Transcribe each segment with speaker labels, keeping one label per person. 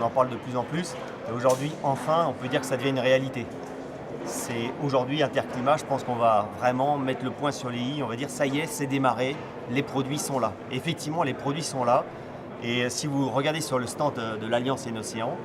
Speaker 1: on en parle de plus en plus. Et aujourd'hui, enfin, on peut dire que ça devient une réalité. C'est aujourd'hui Interclimat, je pense qu'on va vraiment mettre le point sur les i, on va dire ça y est, c'est démarré, les produits sont là. Et effectivement, les produits sont là. Et si vous regardez sur le stand de l'Alliance Océan,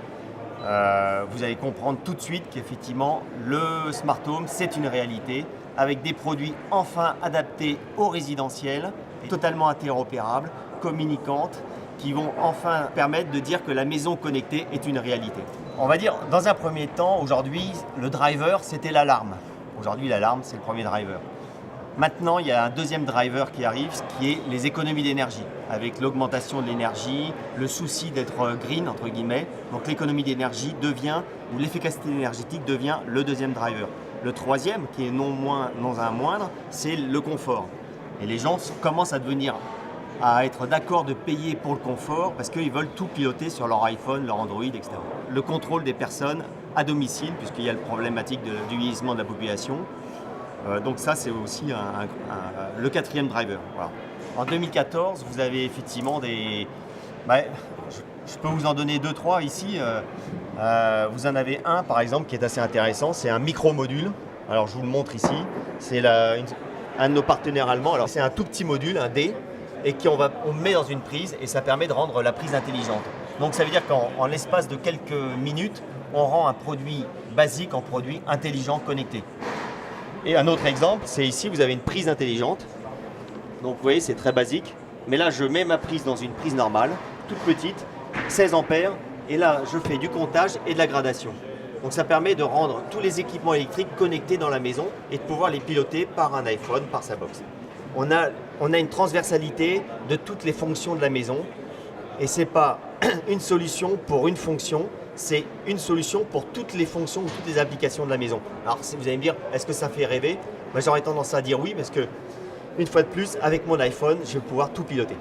Speaker 1: vous allez comprendre tout de suite qu'effectivement, le Smart Home, c'est une réalité avec des produits enfin adaptés au résidentiel, et totalement interopérables, communicantes, qui vont enfin permettre de dire que la maison connectée est une réalité. On va dire, dans un premier temps, aujourd'hui, le driver, c'était l'alarme. Aujourd'hui, l'alarme, c'est le premier driver. Maintenant, il y a un deuxième driver qui arrive, qui est les économies d'énergie. Avec l'augmentation de l'énergie, le souci d'être green, entre guillemets. Donc l'économie d'énergie devient, ou l'efficacité énergétique devient le deuxième driver. Le troisième, qui est non un moindre, c'est le confort. Et les gens commencent à être d'accord de payer pour le confort parce qu'ils veulent tout piloter sur leur iPhone, leur Android, etc. Le contrôle des personnes à domicile, puisqu'il y a la problématique du vieillissement de la population. Donc ça, c'est aussi le quatrième driver. Voilà. En 2014, vous avez effectivement des... je peux vous en donner 2-3 ici. Vous en avez un, par exemple, qui est assez intéressant. C'est un micro-module. Alors, je vous le montre ici. C'est un de nos partenaires allemands. Alors, c'est un tout petit module, un D, et on met dans une prise, et ça permet de rendre la prise intelligente. Donc, ça veut dire qu'en l'espace de quelques minutes, on rend un produit basique en produit intelligent, connecté. Et un autre exemple, c'est ici, vous avez une prise intelligente. Donc vous voyez, c'est très basique. Mais là, je mets ma prise dans une prise normale, toute petite, 16 ampères. Et là, je fais du comptage et de la gradation. Donc ça permet de rendre tous les équipements électriques connectés dans la maison et de pouvoir les piloter par un iPhone, par sa box. On a une transversalité de toutes les fonctions de la maison. Et ce n'est pas une solution pour une fonction, c'est une solution pour toutes les fonctions ou toutes les applications de la maison. Alors vous allez me dire, est-ce que ça fait rêver? Moi, j'aurais tendance à dire oui, parce que une fois de plus, avec mon iPhone, je vais pouvoir tout piloter.